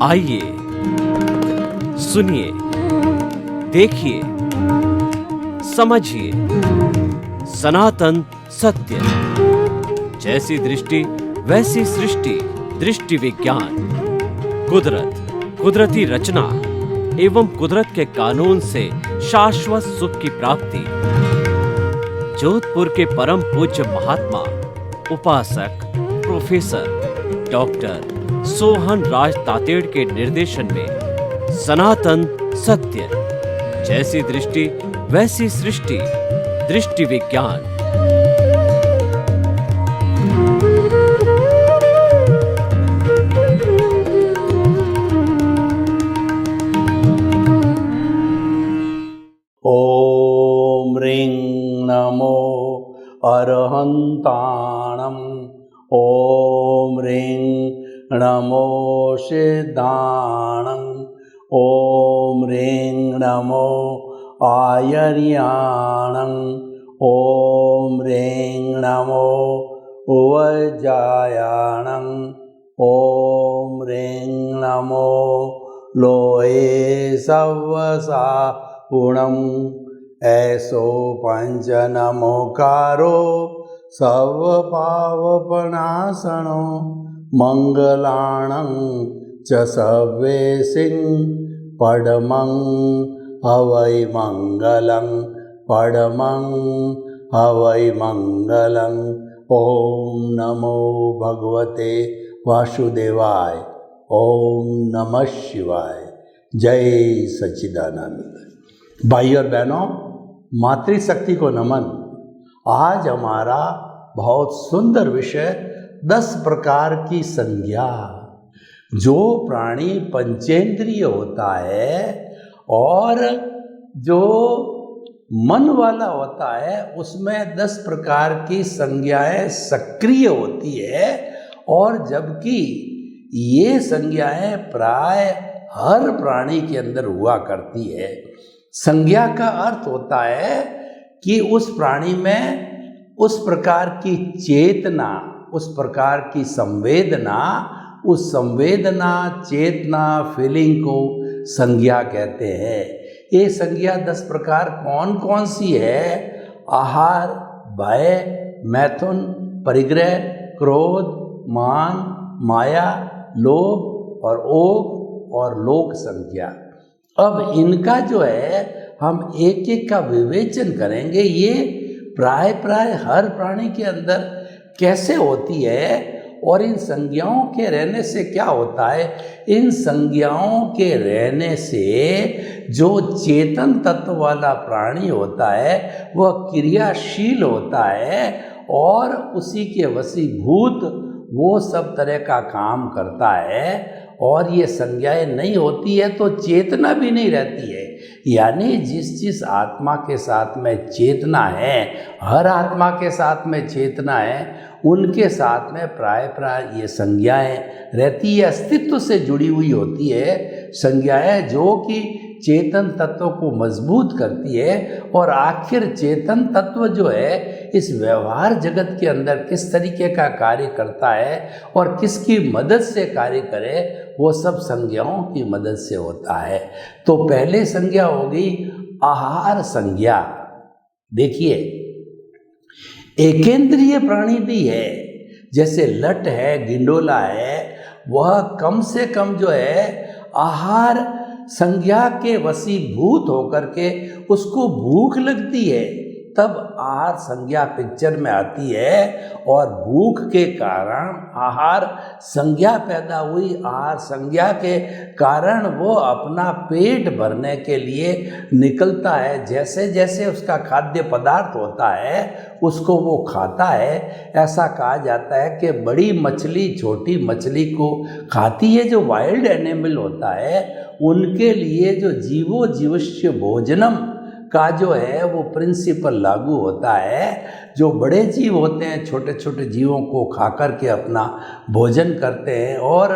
आइए सुनिए, देखिए, समझिए सनातन सत्य। जैसी दृष्टि वैसी सृष्टि, दृष्टि विज्ञान। कुदरत, कुदरती रचना एवं कुदरत के कानून से शाश्वत सुख की प्राप्ति। जोधपुर के परम पूज्य महात्मा उपासक प्रोफेसर डॉक्टर सोहन राज तातेड़ के निर्देशन में सनातन सत्य। जैसी दृष्टि वैसी सृष्टि, दृष्टि विज्ञान। ओम ह्रीं नमो अरहन्ताणम्। ओम ह्रीं नमो सिद्धाणम्। ओम ह्रीं नमो आयर्याणम्। ओम ह्रीं नमो उवज्जायाणम्। ओम ह्रीं नमो लोये सव्वसा गुणम्। ऐसो पंच नमोकारो सर्वपावपनाशनो मंगलाणं च सर्वेसिं पडमं हवै मंगलं पडमं हवै मंगलं। ओम नमो भगवते वासुदेवाय। ओम नमः शिवाय। जय सच्चिदानंद। भाई और बहनों, मातृशक्ति को नमन। आज हमारा बहुत सुंदर विषय 10 प्रकार की संज्ञा। जो प्राणी पंचेंद्रिय होता है और जो मन वाला होता है उसमें 10 प्रकार की संज्ञाएं सक्रिय होती है, और जबकि ये संज्ञाएं प्राय हर प्राणी के अंदर हुआ करती है। संज्ञा का अर्थ होता है कि उस प्राणी में उस प्रकार की चेतना, उस प्रकार की संवेदना, उस संवेदना चेतना फीलिंग को संज्ञा कहते हैं। ये संज्ञा 10 प्रकार कौन कौन सी है? आहार, भय, मैथुन, परिग्रह, क्रोध, मान, माया, लोभ और ओग और लोक संज्ञा। अब इनका जो है हम एक एक का विवेचन करेंगे। ये प्राय हर प्राणी के अंदर कैसे होती है और इन संज्ञाओं के रहने से क्या होता है। इन संज्ञाओं के रहने से जो चेतन तत्व वाला प्राणी होता है वह क्रियाशील होता है और उसी के वशीभूत वो सब तरह का काम करता है। और ये संज्ञाएं नहीं होती है तो चेतना भी नहीं रहती है। यानी जिस आत्मा के साथ में चेतना है, हर आत्मा के साथ में चेतना है, उनके साथ में प्राय ये संज्ञाएं रहती है, अस्तित्व से जुड़ी हुई होती है संज्ञाएं, जो कि चेतन तत्व को मजबूत करती है। और आखिर चेतन तत्व जो है इस व्यवहार जगत के अंदर किस तरीके का कार्य करता है और किसकी मदद से कार्य करे, वो सब संज्ञाओं की मदद से होता है। तो पहले संज्ञा होगी आहार संज्ञा। देखिए, एकेंद्रीय प्राणी भी है, जैसे लट है, गिंडोला है, वह कम से कम जो है आहार संज्ञा के वशीभूत होकर के उसको भूख लगती है, तब आहार संज्ञा पिक्चर में आती है। और भूख के कारण आहार संज्ञा पैदा हुई। आहार संज्ञा के कारण वो अपना पेट भरने के लिए निकलता है। जैसे जैसे उसका खाद्य पदार्थ होता है उसको वो खाता है। ऐसा कहा जाता है कि बड़ी मछली छोटी मछली को खाती है। जो वाइल्ड एनिमल होता है उनके लिए जो जीवो जीवस्य भोजनम का जो है वो प्रिंसिपल लागू होता है। जो बड़े जीव होते हैं छोटे छोटे जीवों को खा कर के अपना भोजन करते हैं, और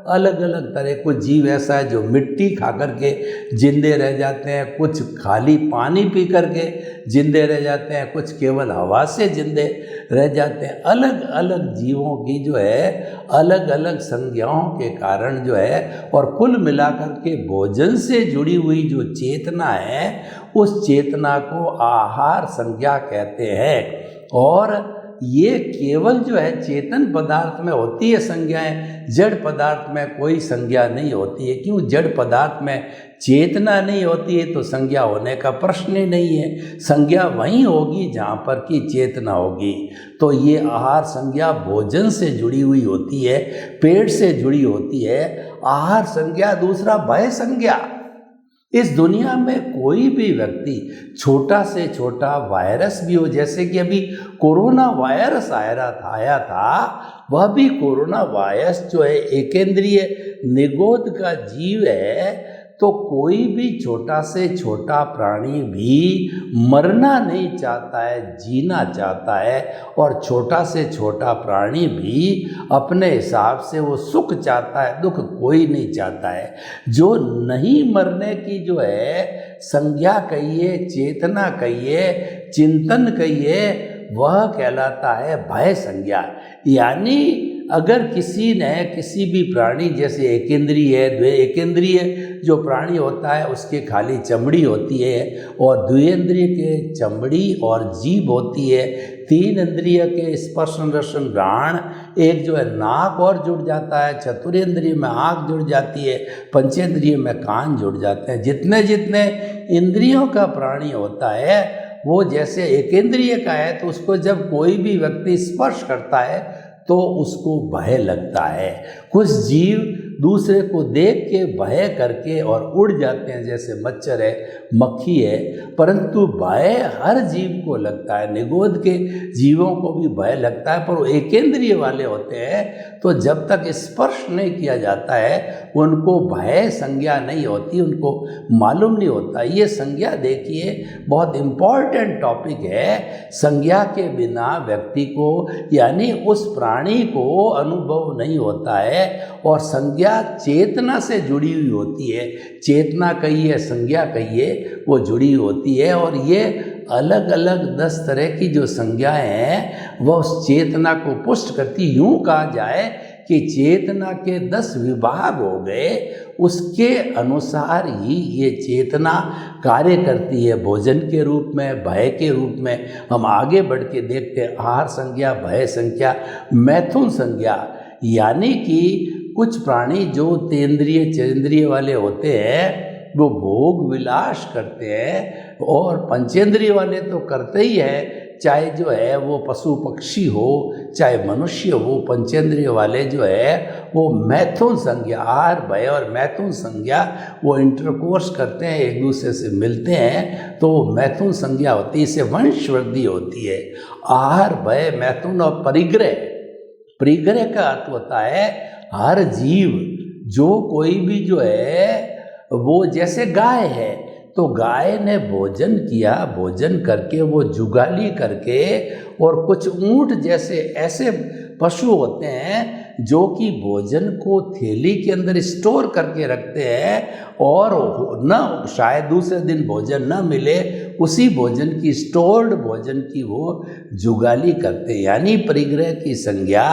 अलग अलग तरह कुछ जीव ऐसा है जो मिट्टी खा करके जिंदे रह जाते हैं, कुछ खाली पानी पी करके जिंदे रह जाते हैं, कुछ केवल हवा से जिंदे रह जाते हैं। अलग अलग जीवों की जो है अलग अलग संज्ञाओं के कारण जो है, और कुल मिलाकर के भोजन से जुड़ी हुई जो चेतना है उस चेतना को आहार संज्ञा कहते हैं। और ये केवल जो है चेतन पदार्थ में होती है संज्ञाएं, जड़ पदार्थ में कोई संज्ञा नहीं होती है। क्यों? जड़ पदार्थ में चेतना नहीं होती है तो संज्ञा होने का प्रश्न ही नहीं है। संज्ञा वहीं होगी जहाँ पर कि चेतना होगी। तो ये आहार संज्ञा भोजन से जुड़ी हुई होती है, पेट से जुड़ी होती है। आहार संज्ञा दूसरा भय संज्ञा। इस दुनिया में कोई भी व्यक्ति छोटा से छोटा वायरस भी हो, जैसे कि अभी कोरोना वायरस आया था, वह भी कोरोना वायरस जो है एकेंद्रीय निगोद का जीव है। तो कोई भी छोटा से छोटा प्राणी भी मरना नहीं चाहता है, जीना चाहता है। और छोटा से छोटा प्राणी भी अपने हिसाब से वो सुख चाहता है, दुख कोई नहीं चाहता है। जो नहीं मरने की जो है संज्ञा कहिए, चेतना कहिए, चिंतन कहिए, वह कहलाता है भय संज्ञा। यानी अगर किसी ने किसी भी प्राणी, जैसे एकेंद्रीय है, द्विएकेंद्रीय जो प्राणी होता है उसके खाली चमड़ी होती है, और द्विएंद्रिय के चमड़ी और जीभ होती है। तीन इंद्रिय के स्पर्शन रसन घ्राण, एक जो है नाक और जुड़ जाता है, चतुरेंद्रिय में आँख जुड़ जाती है, पंचेंद्रिय में कान जुड़ जाते हैं। जितने जितने इंद्रियों का प्राणी होता है वो जैसे एकेंद्रीय का है, तो उसको जब कोई भी व्यक्ति स्पर्श करता है तो उसको भय लगता है। कुछ जीव दूसरे को देख के भय करके और उड़ जाते हैं, जैसे मच्छर है, मक्खी है। परंतु भय हर जीव को लगता है, निगोद के जीवों को भी भय लगता है, पर वो एकेंद्रीय वाले होते हैं। तो जब तक स्पर्श नहीं किया जाता है उनको भय संज्ञा नहीं होती, उनको मालूम नहीं होता। ये संज्ञा देखिए बहुत इम्पॉर्टेंट टॉपिक है। संज्ञा के बिना व्यक्ति को, यानी उस प्राणी को अनुभव नहीं होता है। और संज्ञा चेतना से जुड़ी हुई होती है। चेतना कहिए, संज्ञा कहिए, वो जुड़ी होती है। और ये अलग अलग 10 तरह की जो संज्ञाएं हैं वह उस चेतना को पुष्ट करती। यूँ कहा जाए कि चेतना के 10 विभाग हो गए, उसके अनुसार ही ये चेतना कार्य करती है। भोजन के रूप में, भय के रूप में। हम आगे बढ़ के देखते हैं आहार संज्ञा, भय संज्ञा, मैथुन संज्ञा। यानी कि कुछ प्राणी जो तेंद्रिय चेंद्रिय वाले होते हैं वो भोग विलास करते हैं, और पंचेंद्रिय वाले तो करते ही है, चाहे जो है वो पशु पक्षी हो, चाहे मनुष्य हो। पंचेंद्रिय वाले जो है वो मैथुन संज्ञा, आहार भय और मैथुन संज्ञा, वो इंटरकोर्स करते हैं, एक दूसरे से मिलते हैं, तो मैथुन संज्ञा होती है। इससे वंश वृद्धि होती है। आहार भय मैथुन और परिग्रह। परिग्रह का अर्थ होता है हर जीव, जो कोई भी जो है वो, जैसे गाय है तो गाय ने भोजन किया, भोजन करके वो जुगाली करके, और कुछ ऊंट जैसे ऐसे पशु होते हैं जो कि भोजन को थैली के अंदर स्टोर करके रखते हैं, और न शायद दूसरे दिन भोजन न मिले, उसी भोजन की, स्टोर्ड भोजन की वो जुगाली करते हैं। यानी परिग्रह की संज्ञा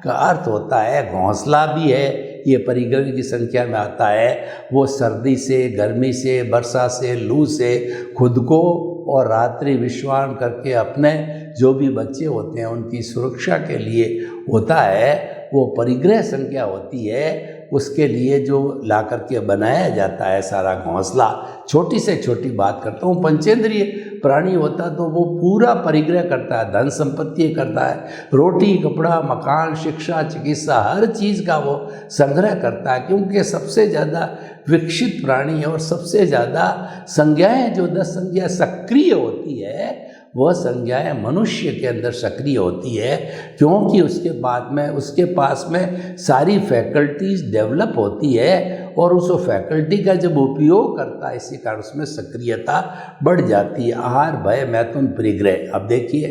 का अर्थ होता है घोंसला भी है, ये परिग्रह की संख्या में आता है। वो सर्दी से, गर्मी से, वर्षा से, लू से खुद को और रात्रि विश्राम करके अपने जो भी बच्चे होते हैं उनकी सुरक्षा के लिए होता है, वो परिग्रह संख्या होती है। उसके लिए जो ला करके बनाया जाता है सारा घोंसला। छोटी से छोटी बात करता हूँ, पंचेंद्रिय प्राणी होता तो वो पूरा परिग्रह करता है, धन संपत्ति करता है, रोटी कपड़ा मकान शिक्षा चिकित्सा हर चीज़ का वो संग्रह करता है, क्योंकि सबसे ज़्यादा विकसित प्राणी है। और सबसे ज़्यादा संज्ञाएं, जो 10 संज्ञा सक्रिय होती है, वह संज्ञाएं मनुष्य के अंदर सक्रिय होती है, क्योंकि उसके पास में सारी फैकल्टीज डेवलप होती है, और उस फैकल्टी का जब उपयोग करता है इसी कारण उसमें सक्रियता बढ़ जाती है। आहार भय मैथुन परिग्रह। अब देखिए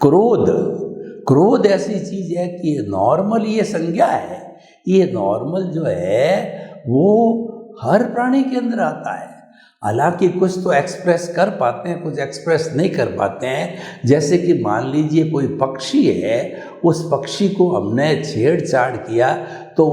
क्रोध। क्रोध ऐसी चीज है कि नॉर्मल ये संज्ञा है, ये नॉर्मल जो है वो हर प्राणी के अंदर आता है। हालांकि कुछ तो एक्सप्रेस कर पाते हैं, कुछ एक्सप्रेस नहीं कर पाते हैं। जैसे कि मान लीजिए कोई पक्षी है, उस पक्षी को हमने छेड़छाड़ किया तो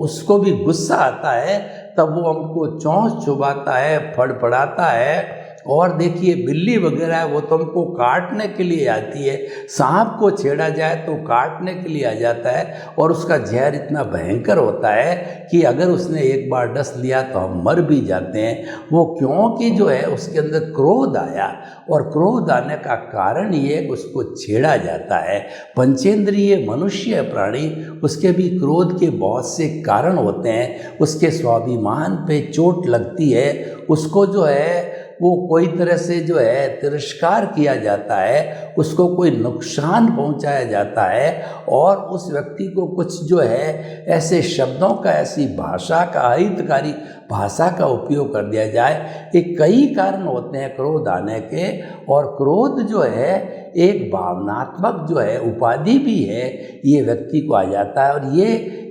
उसको भी गुस्सा आता है, तब वो हमको चोंच चुभाता है, फड़फड़ाता है। और देखिए बिल्ली वगैरह है वो तो हमको काटने के लिए आती है, सांप को छेड़ा जाए तो काटने के लिए आ जाता है, और उसका जहर इतना भयंकर होता है कि अगर उसने एक बार डस लिया तो हम मर भी जाते हैं। वो क्योंकि जो है उसके अंदर क्रोध आया, और क्रोध आने का कारण ये उसको छेड़ा जाता है। पंचेंद्रिय मनुष्य प्राणी, उसके भी क्रोध के बहुत से कारण होते हैं। उसके स्वाभिमान पे चोट लगती है, उसको जो है वो कोई तरह से जो है तिरस्कार किया जाता है, उसको कोई नुकसान पहुंचाया जाता है, और उस व्यक्ति को कुछ जो है ऐसे शब्दों का, ऐसी भाषा का, अहितकारी भाषा का उपयोग कर दिया जाए। ये कई कारण होते हैं क्रोध आने के, और क्रोध जो है एक भावनात्मक जो है उपाधि भी है, ये व्यक्ति को आ जाता है। और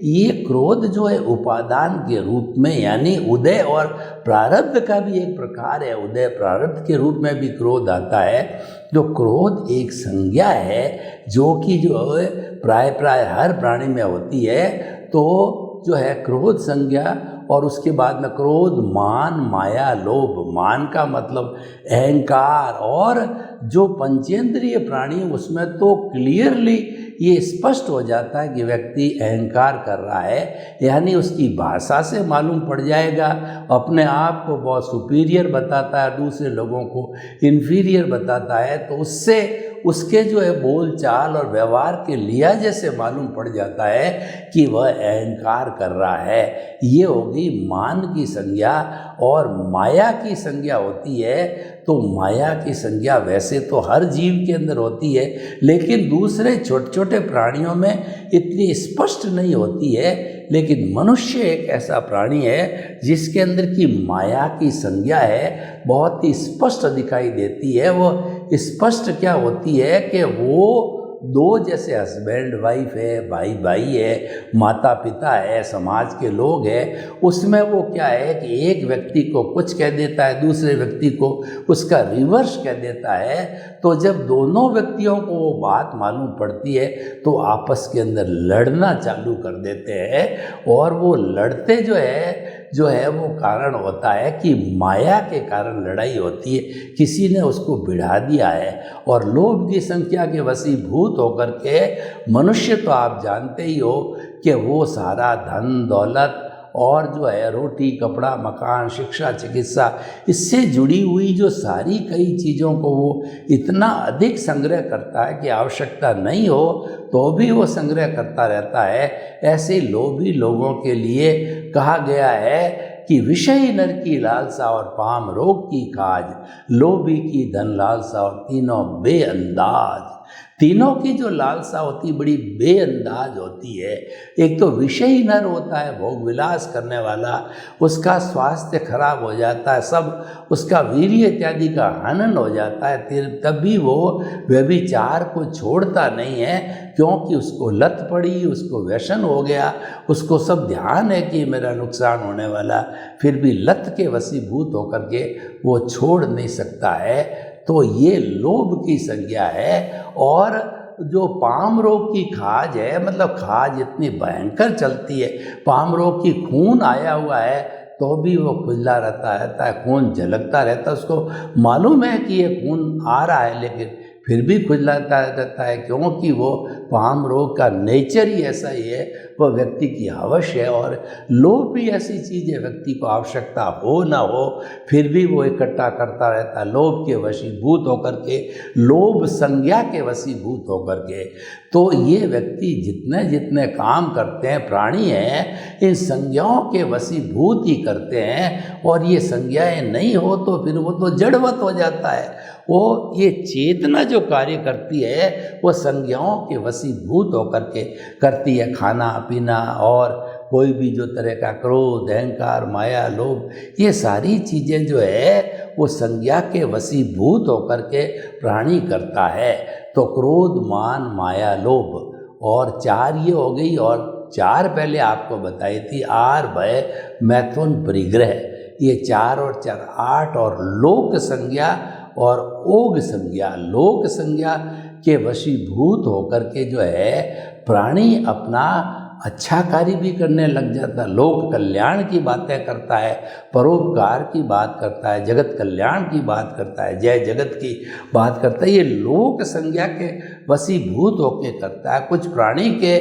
ये क्रोध जो है उपादान के रूप में, यानी उदय और प्रारब्ध का भी एक प्रकार है, उदय प्रारब्ध के रूप में भी क्रोध आता है। जो क्रोध एक संज्ञा है जो कि जो प्राय हर प्राणी में होती है, तो जो है क्रोध संज्ञा, और उसके बाद में क्रोध, मान, माया, लोभ। मान का मतलब अहंकार, और जो पंचेंद्रिय प्राणी उसमें तो क्लियरली ये स्पष्ट हो जाता है कि व्यक्ति अहंकार कर रहा है, यानी उसकी भाषा से मालूम पड़ जाएगा। अपने आप को बहुत सुपीरियर बताता है, दूसरे लोगों को इन्फीरियर बताता है, तो उससे उसके जो है बोल चाल और व्यवहार के लिहाजे से मालूम पड़ जाता है कि वह अहंकार कर रहा है। ये होगी मान की संज्ञा। और माया की संज्ञा होती है, तो माया की संज्ञा वैसे तो हर जीव के अंदर होती है, लेकिन दूसरे छोटे छोटे प्राणियों में इतनी स्पष्ट नहीं होती है। लेकिन मनुष्य एक ऐसा प्राणी है जिसके अंदर की माया की संज्ञा है बहुत ही स्पष्ट दिखाई देती है। वो स्पष्ट क्या होती है कि वो दो, जैसे हस्बैंड वाइफ है, भाई भाई है, माता पिता है, समाज के लोग हैं, उसमें वो क्या है कि एक व्यक्ति को कुछ कह देता है, दूसरे व्यक्ति को उसका रिवर्स कह देता है। तो जब दोनों व्यक्तियों को वो बात मालूम पड़ती है तो आपस के अंदर लड़ना चालू कर देते हैं, और वो लड़ते जो है वो कारण होता है कि माया के कारण लड़ाई होती है, किसी ने उसको बिढ़ा दिया है। और लोभ की संख्या के वशीभूत होकर के मनुष्य, तो आप जानते ही हो कि वो सारा धन दौलत और जो है रोटी कपड़ा मकान शिक्षा चिकित्सा, इससे जुड़ी हुई जो सारी कई चीज़ों को वो इतना अधिक संग्रह करता है कि आवश्यकता नहीं हो तो भी वो संग्रह करता रहता है। ऐसे लोभी लोगों के लिए कहा गया है कि विषयी नर की लालसा और पाम रोग की काज, लोभी की धन लालसा और तीनों बेअंदाज। तीनों की जो लालसा होती बड़ी बेअंदाज होती है। एक तो विषयी नर होता है, भोग विलास करने वाला, उसका स्वास्थ्य खराब हो जाता है, सब उसका वीर्य इत्यादि का हनन हो जाता है, तब भी वो व्यभिचार को छोड़ता नहीं है, क्योंकि उसको लत पड़ी, उसको व्यसन हो गया, उसको सब ध्यान है कि मेरा नुकसान होने वाला, फिर भी लत के वशीभूत होकर के वो छोड़ नहीं सकता है। तो ये लोभ की संज्ञा है। और जो पाम रोग की खाज है, मतलब खाज इतनी भयंकर चलती है, पाम रोग की खून आया हुआ है तो भी वो खुजला रहता है, खून झलकता रहता है, उसको मालूम है कि ये खून आ रहा है, लेकिन फिर भी खुजलाता रहता है, क्योंकि वो पाम रोग का नेचर ही ऐसा ही है, वह व्यक्ति की हवश है। और लोभ भी ऐसी चीज़ है, व्यक्ति को आवश्यकता हो ना हो फिर भी वो इकट्ठा करता रहता है, लोभ के वशीभूत होकर के, लोभ संज्ञा के वशीभूत होकर के। तो ये व्यक्ति जितने जितने काम करते हैं, प्राणी हैं, इन संज्ञाओं के वशीभूत ही करते हैं। और ये संज्ञाएं नहीं हो तो फिर वो तो जड़वत हो जाता है। वो ये चेतना जो कार्य करती है वो संज्ञाओं के वशीभूत होकर के करती है। खाना पीना और कोई भी जो तरह का क्रोध अहंकार माया लोभ, ये सारी चीज़ें जो है वो संज्ञा के वशीभूत होकर के प्राणी करता है। तो क्रोध, मान, माया, लोभ, और 4 ये हो गई। और 4 पहले आपको बताई थी, आर, भय, मैथुन, परिग्रह। ये 4 और 4 8। और लोक संज्ञा और ओग संज्ञा। लोक संज्ञा के वशीभूत होकर के जो है प्राणी अपना अच्छा कार्य भी करने लग जाता है, लोक कल्याण की बातें करता है, परोपकार की बात करता है, जगत कल्याण की बात करता है, जय जगत की बात करता है। ये लोक संज्ञा के वशीभूत होके करता है। कुछ प्राणी के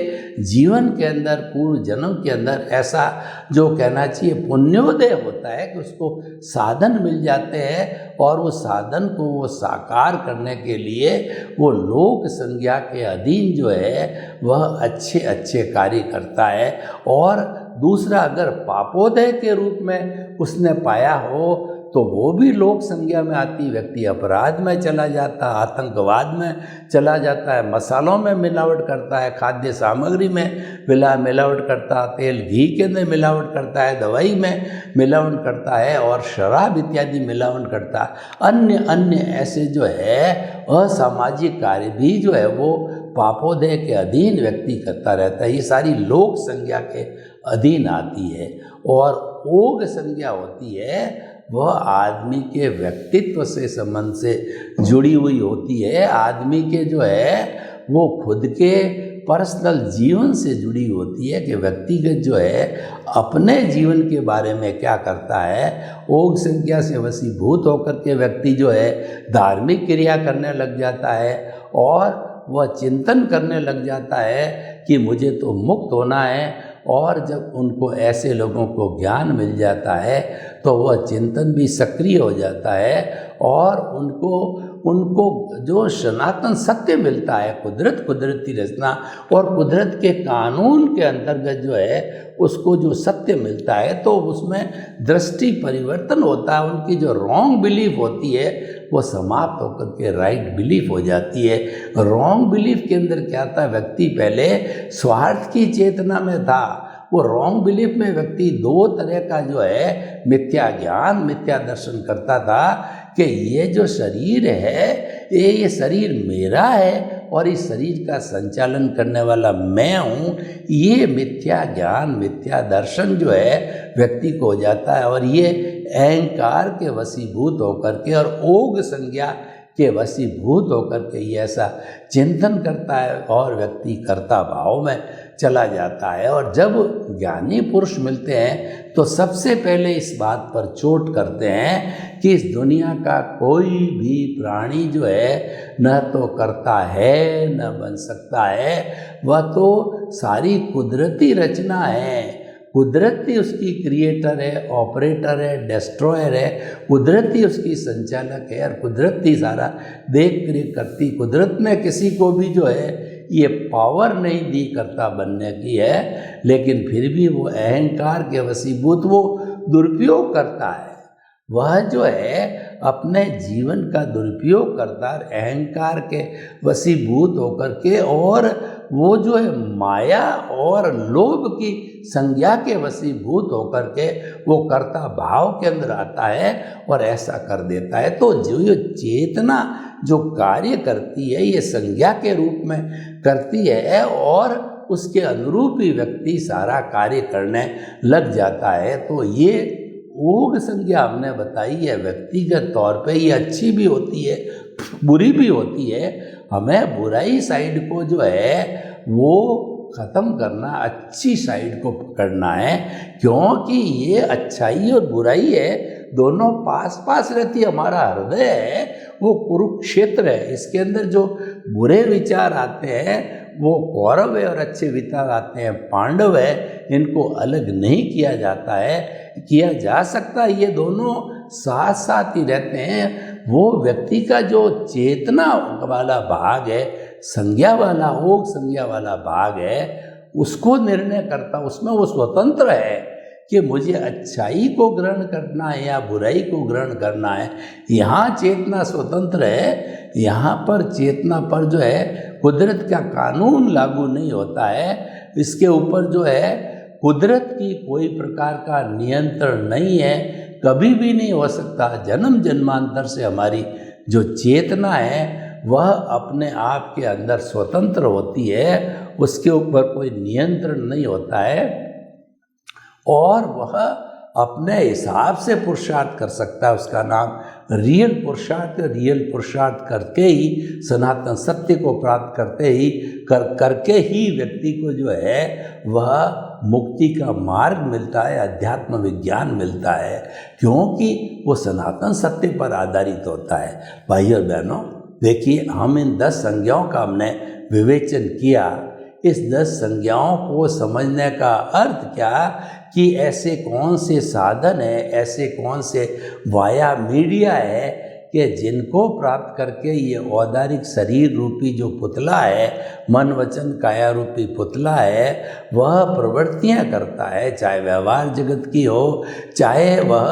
जीवन के अंदर, पूर्व जन्म के अंदर ऐसा जो कहना चाहिए पुण्योदय होता है कि उसको साधन मिल जाते हैं, और उस साधन को वो साकार करने के लिए वो लोक संज्ञा के अधीन जो है वह अच्छे अच्छे कार्य करता है। और दूसरा, अगर पापोदय के रूप में उसने पाया हो तो वो भी लोक संज्ञा में आती। व्यक्ति अपराध में चला जाता, आतंकवाद में चला जाता है, मसालों में मिलावट करता है, खाद्य सामग्री में मिलावट करता है, तेल घी के अंदर मिलावट करता है, दवाई में मिलावट करता है, और शराब इत्यादि मिलावट करता है। अन्य अन्य ऐसे जो है असामाजिक कार्य भी जो है वो पापोदय के अधीन व्यक्ति करता रहता है। ये सारी लोक संज्ञा के अधीन आती है। और ओग संज्ञा होती है, वह आदमी के व्यक्तित्व से संबंध से जुड़ी हुई होती है। आदमी के जो है वो खुद के पर्सनल जीवन से जुड़ी होती है कि व्यक्तिगत जो है अपने जीवन के बारे में क्या करता है। ओग संज्ञा से वशीभूत होकर के व्यक्ति जो है धार्मिक क्रिया करने लग जाता है, और वह चिंतन करने लग जाता है कि मुझे तो मुक्त होना है। और जब उनको ऐसे लोगों को ज्ञान मिल जाता है तो वह चिंतन भी सक्रिय हो जाता है, और उनको जो सनातन सत्य मिलता है, कुदरती रचना और कुदरत के कानून के अंतर्गत जो है उसको जो सत्य मिलता है, तो उसमें दृष्टि परिवर्तन होता है। उनकी जो रॉन्ग बिलीफ होती है वो समाप्त होकर के राइट बिलीफ हो जाती है। रॉन्ग बिलीफ के अंदर क्या था, व्यक्ति पहले स्वार्थ की चेतना में था। वो रॉन्ग बिलीफ में व्यक्ति 2 तरह का जो है मिथ्या ज्ञान, मिथ्या दर्शन करता था कि ये जो शरीर है ये शरीर मेरा है और इस शरीर का संचालन करने वाला मैं हूँ। ये मिथ्या ज्ञान, मिथ्या दर्शन जो है व्यक्ति को हो जाता है, और ये अहंकार के वशीभूत होकर के और ओग संज्ञा के वशीभूत होकर के ये ऐसा चिंतन करता है, और व्यक्ति कर्ता भाव में चला जाता है। और जब ज्ञानी पुरुष मिलते हैं तो सबसे पहले इस बात पर चोट करते हैं कि इस दुनिया का कोई भी प्राणी जो है न तो करता है न बन सकता है, वह तो सारी कुदरती रचना है। कुदरत ही उसकी क्रिएटर है, ऑपरेटर है, डिस्ट्रॉयर है। कुदरत ही उसकी संचालक है, और कुदरत ही सारा देख रेख करती। कुदरत ने किसी को भी जो है ये पावर नहीं दी करता बनने की है, लेकिन फिर भी वो अहंकार के वशीभूत वो दुरुपयोग करता है। वह जो है अपने जीवन का दुरुपयोग करता है अहंकार के वशीभूत होकर के, और वो जो है माया और लोभ की संज्ञा के वशीभूत होकर के वो कर्ता भाव के अंदर आता है और ऐसा कर देता है। तो जो ये चेतना जो कार्य करती है ये संज्ञा के रूप में करती है, और उसके अनुरूप ही व्यक्ति सारा कार्य करने लग जाता है। तो ये ओग संज्ञा हमने बताई है, व्यक्तिगत तौर पे ये अच्छी भी होती है, बुरी भी होती है। हमें बुराई साइड को जो है वो ख़त्म करना, अच्छी साइड को पकड़ना है, क्योंकि ये अच्छाई और बुराई है दोनों पास पास रहती है। हमारा हृदय है वो कुरुक्षेत्र है, इसके अंदर जो बुरे विचार आते हैं वो कौरव है और अच्छे विचार आते हैं पांडव है। इनको अलग नहीं किया जाता है, किया जा सकता है, ये दोनों साथ साथ ही रहते हैं। वो व्यक्ति का जो चेतना वाला भाग है, संज्ञा वाला, ओग संज्ञा वाला भाग है, उसको निर्णय करता, उसमें वो स्वतंत्र है कि मुझे अच्छाई को ग्रहण करना है या बुराई को ग्रहण करना है। यहाँ चेतना स्वतंत्र है, यहाँ पर चेतना पर जो है कुदरत का कानून लागू नहीं होता है। इसके ऊपर जो है कुदरत की कोई प्रकार का नियंत्रण नहीं है, कभी भी नहीं हो सकता। जन्म जन्मांतर से हमारी जो चेतना है वह अपने आप के अंदर स्वतंत्र होती है, उसके ऊपर कोई नियंत्रण नहीं होता है और वह अपने हिसाब से पुरुषार्थ कर सकता है। उसका नाम रियल पुरुषार्थ। रियल पुरुषार्थ करके ही सनातन सत्य को प्राप्त करके ही व्यक्ति को जो है वह मुक्ति का मार्ग मिलता है, अध्यात्म विज्ञान मिलता है, क्योंकि वो सनातन सत्य पर आधारित होता है। भाई और बहनों, देखिए, हम इन 10 संज्ञाओं का हमने विवेचन किया। इस 10 संज्ञाओं को समझने का अर्थ क्या कि ऐसे कौन से साधन है, ऐसे कौन से वाया मीडिया है कि जिनको प्राप्त करके ये औदारिक शरीर रूपी जो पुतला है, मन वचन काया रूपी पुतला है, वह प्रवृत्तियां करता है, चाहे व्यवहार जगत की हो, चाहे वह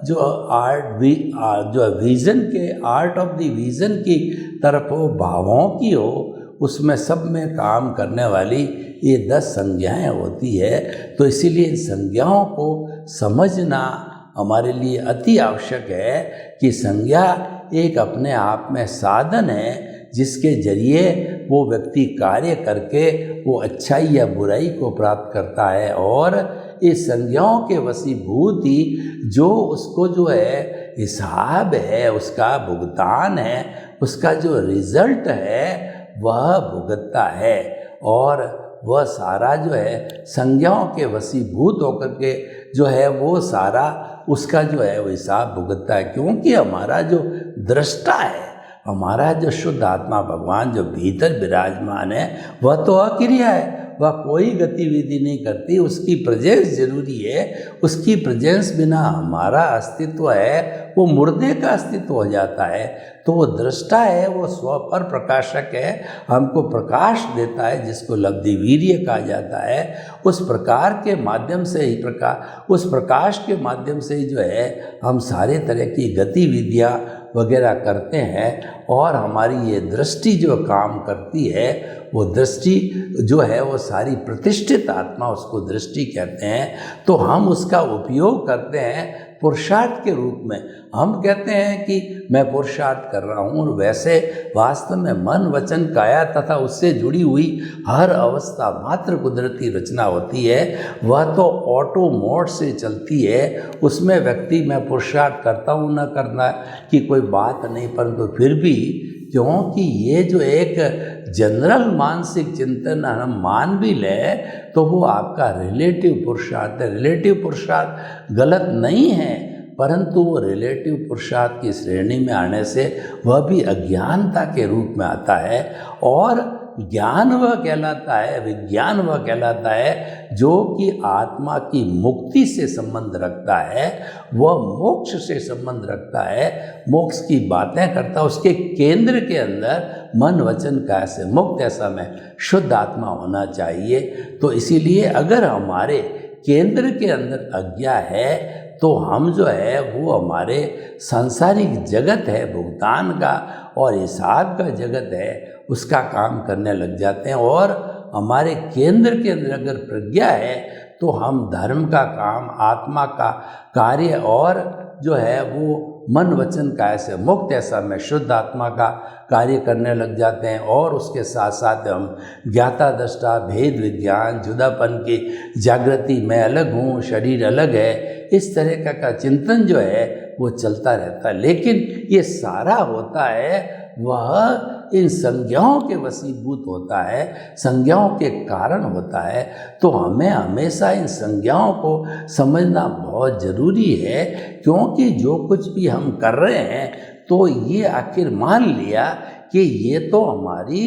जो विजन के आर्ट ऑफ द विजन की तरफ हो, भावों की हो, उसमें सब में काम करने वाली ये 10 संज्ञाएं होती है। तो इसीलिए इन संज्ञाओं को समझना हमारे लिए अति आवश्यक है कि संज्ञा एक अपने आप में साधन है जिसके जरिए वो व्यक्ति कार्य करके वो अच्छाई या बुराई को प्राप्त करता है और इस संज्ञाओं के वशीभूत ही जो उसको जो है हिसाब है, उसका भुगतान है, उसका जो रिजल्ट है वह भुगतता है और वह सारा जो है संज्ञाओं के वशीभूत होकर के जो है वो सारा उसका जो है वो हिसाब भुगतता है। क्योंकि हमारा जो दृष्टा है, हमारा जो शुद्ध आत्मा भगवान जो भीतर विराजमान है, वह तो अक्रिया है, वह कोई गतिविधि नहीं करती, उसकी प्रेजेंस जरूरी है। उसकी प्रेजेंस बिना हमारा अस्तित्व है वो मुर्दे का अस्तित्व हो जाता है। तो वो दृष्टा है, वो स्व पर प्रकाशक है, हमको प्रकाश देता है, जिसको लब्धि वीर्य कहा जाता है। उस प्रकार के माध्यम से ही उस प्रकाश के माध्यम से ही जो है हम सारे तरह की गतिविधियाँ वगैरह करते हैं और हमारी ये दृष्टि जो काम करती है, वो दृष्टि जो है वो सारी प्रतिष्ठित आत्मा, उसको दृष्टि कहते हैं। तो हम उसका उपयोग करते हैं पुरुषार्थ के रूप में। हम कहते हैं कि मैं पुरुषार्थ कर रहा हूँ, और वैसे वास्तव में मन वचन काया तथा उससे जुड़ी हुई हर अवस्था मात्र कुदरती रचना होती है। वह तो ऑटो मोड से चलती है, उसमें व्यक्ति मैं पुरुषार्थ करता हूँ न करना की कोई बात नहीं, परंतु फिर भी क्योंकि ये जो एक जनरल मानसिक चिंतन हम मान भी लें तो वो आपका रिलेटिव पुरुषार्थ है। रिलेटिव पुरुषार्थ गलत नहीं है, परंतु वो रिलेटिव पुरुषार्थ की श्रेणी में आने से वह भी अज्ञानता के रूप में आता है और ज्ञान वह कहलाता है, विज्ञान वह कहलाता है जो कि आत्मा की मुक्ति से संबंध रखता है, वह मोक्ष से संबंध रखता है, मोक्ष की बातें करता है। उसके केंद्र के अंदर मन वचन काया से मुक्त ऐसा में शुद्ध आत्मा होना चाहिए। तो इसीलिए अगर हमारे केंद्र के अंदर अज्ञा है तो हम जो है वो हमारे सांसारिक जगत है, भुगतान का और हिसाब का जगत है, उसका काम करने लग जाते हैं। और हमारे केंद्र के अंदर अगर प्रज्ञा है तो हम धर्म का काम, आत्मा का कार्य और जो है वो मन वचन काया से मुक्त ऐसा में शुद्ध आत्मा का कार्य करने लग जाते हैं। और उसके साथ साथ हम ज्ञाता दृष्टा भेद विज्ञान, जुदापन की जागृति, मैं अलग हूँ, शरीर अलग है, इस तरह का चिंतन जो है वो चलता रहता है। लेकिन ये सारा होता है वह इन संज्ञाओं के वशीभूत होता है, संज्ञाओं के कारण होता है। तो हमें हमेशा इन संज्ञाओं को समझना बहुत ज़रूरी है, क्योंकि जो कुछ भी हम कर रहे हैं तो ये आखिर मान लिया कि ये तो हमारी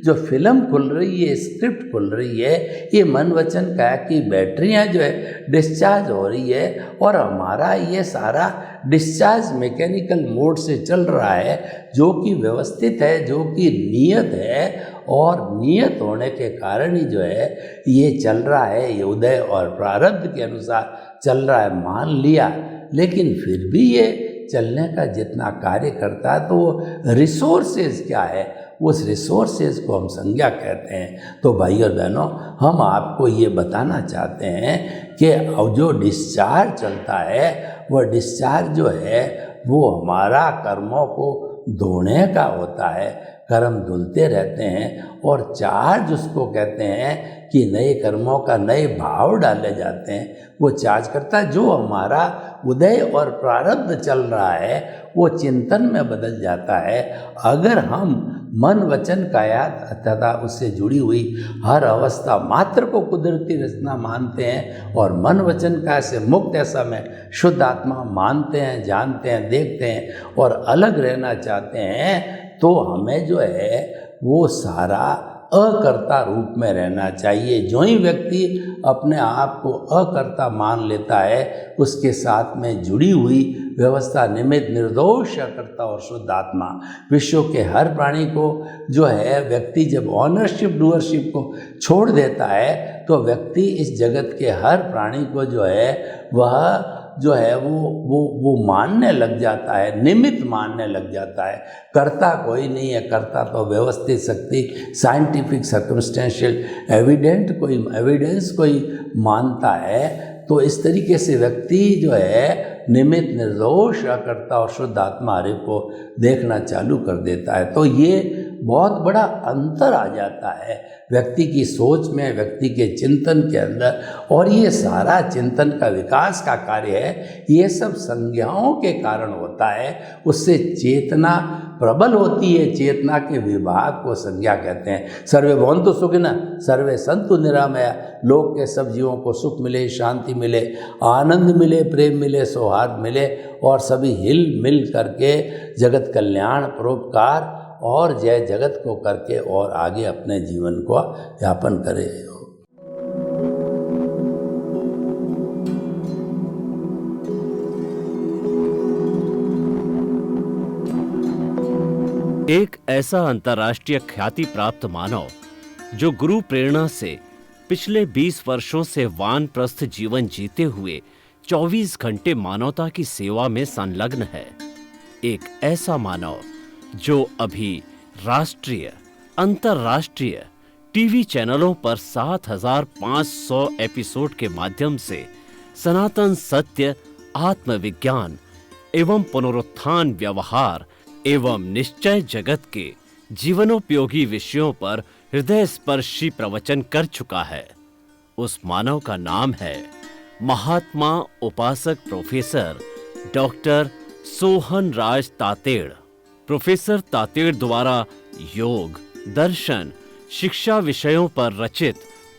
जो फिल्म खुल रही है, स्क्रिप्ट खुल रही है, ये मन वचन काया की बैटरियां जो है डिस्चार्ज हो रही है और हमारा ये सारा डिस्चार्ज मैकेनिकल मोड से चल रहा है, जो कि व्यवस्थित है, जो कि नियत है। और नियत होने के कारण ही जो है ये चल रहा है, ये उदय और प्रारब्ध के अनुसार चल रहा है, मान लिया। लेकिन फिर भी ये चलने का जितना कार्य करता है तो वो रिसोर्सेज क्या है, उस रिसोर्सेज को हम संज्ञा कहते हैं। तो भाई और बहनों, हम आपको ये बताना चाहते हैं कि जो डिस्चार्ज चलता है वह डिस्चार्ज जो है वो हमारा कर्मों को धोने का होता है, कर्म धुलते रहते हैं और चार्ज उसको कहते हैं कि नए कर्मों का नए भाव डाले जाते हैं, वो चार्ज करता है। जो हमारा उदय और प्रारब्ध चल रहा है वो चिंतन में बदल जाता है। अगर हम मन वचन काया तथा उससे जुड़ी हुई हर अवस्था मात्र को कुदरती रचना मानते हैं और मन वचन काया से मुक्त ऐसा में शुद्ध आत्मा मानते हैं, जानते हैं, देखते हैं और अलग रहना चाहते हैं, तो हमें जो है वो सारा अकर्ता रूप में रहना चाहिए। जो ही व्यक्ति अपने आप को अकर्ता मान लेता है, उसके साथ में जुड़ी हुई व्यवस्था निमित्त निर्दोष अकर्ता और शुद्ध आत्मा विश्व के हर प्राणी को जो है व्यक्ति जब ऑनरशिप डूअरशिप को छोड़ देता है, तो व्यक्ति इस जगत के हर प्राणी को जो है वह जो है वो मानने लग जाता है, निमित्त मानने लग जाता है। कर्ता कोई नहीं है, कर्ता तो व्यवस्थित शक्ति साइंटिफिक सर्कमस्टेंशियल एविडेंस कोई मानता है। तो इस तरीके से व्यक्ति जो है निमित्त निर्दोष अकर्ता और शुद्ध आत्मा हरि को देखना चालू कर देता है। तो ये बहुत बड़ा अंतर आ जाता है व्यक्ति की सोच में, व्यक्ति के चिंतन के अंदर। और ये सारा चिंतन का विकास का कार्य है, ये सब संज्ञाओं के कारण होता है। उससे चेतना प्रबल होती है, चेतना के विभाग को संज्ञा कहते हैं। सर्वे भवन्तु सुखिनः सर्वे सन्तु निरामया, लोक के सब जीवों को सुख मिले, शांति मिले, आनंद मिले, प्रेम मिले, सौहार्द मिले और सभी हिल मिल करके जगत कल्याण परोपकार और जय जगत को करके और आगे अपने जीवन को यापन करे। एक ऐसा अंतर्राष्ट्रीय ख्याति प्राप्त मानव जो गुरु प्रेरणा से पिछले 20 वर्षों से वानप्रस्थ जीवन जीते हुए 24 घंटे मानवता की सेवा में संलग्न है। एक ऐसा मानव जो अभी राष्ट्रीय, अंतर्राष्ट्रीय टीवी चैनलों पर 7,500 एपिसोड के माध्यम से सनातन सत्य, आत्मविज्ञान एवं पुनरुत्थान व्यवहार एवं निश्चय जगत के जीवनोपयोगी विषयों पर हृदय स्पर्शी प्रवचन कर चुका है। उस मानव का नाम है महात्मा उपासक प्रोफेसर डॉक्टर सोहन राज तातेड़। प्रोफेसर तातेड़ द्वारा योग, दर्शन, शिक्षा विषयों पर रचित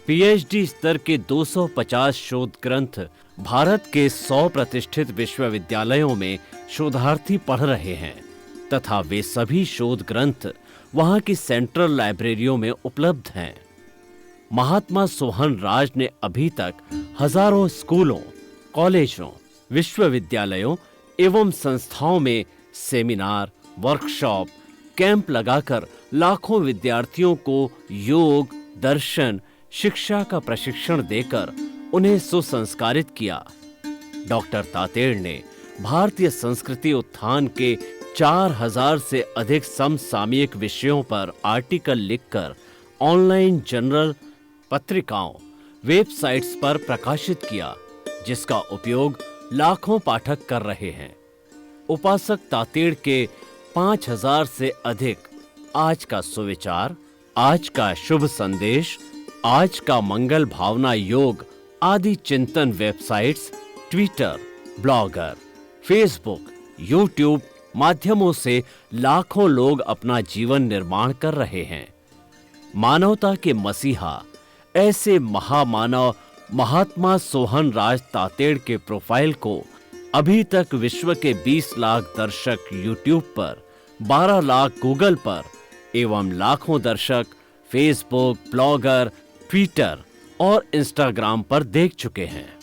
पीएचडी स्तर के 250 शोध ग्रंथ भारत के 100 प्रतिष्ठित विश्वविद्यालयों में शोधार्थी पढ़ रहे हैं तथा वे सभी शोध ग्रंथ वहां की सेंट्रल लाइब्रेरियों में उपलब्ध हैं। महात्मा सोहन राज ने अभी तक हजारों स्कूलों, कॉलेजों, विश्वविद्यालयों एवं संस्थाओं में सेमिनार, वर्कशॉप, कैंप लगाकर लाखों विद्यार्थियों को योग, दर्शन, शिक्षा का प्रशिक्षण देकर उन्हें सुसंस्कारित किया। डॉक्टर तातेड़ ने भारतीय संस्कृति उत्थान के 4000 से अधिक समसामयिक विषयों पर आर्टिकल लिखकर ऑनलाइन जर्नल, पत्रिकाओं, वेबसाइट्स पर प्रकाशित किया, जिसका उपयोग लाखों पाठक कर रहे हैं। उपासक तातेड़ के 5000 से अधिक आज का सुविचार, आज का शुभ संदेश, आज का मंगल भावना योग आदि चिंतन websites, Twitter, blogger, Facebook, YouTube माध्यमों से लाखों लोग अपना जीवन निर्माण कर रहे हैं। मानवता के मसीहा ऐसे महामानव महात्मा सोहन राज तातेड़ के प्रोफाइल को अभी तक विश्व के 20 लाख दर्शक यूट्यूब पर, 12 लाख गूगल पर एवं लाखों दर्शक फेसबुक, ब्लॉगर, ट्विटर और इंस्टाग्राम पर देख चुके हैं।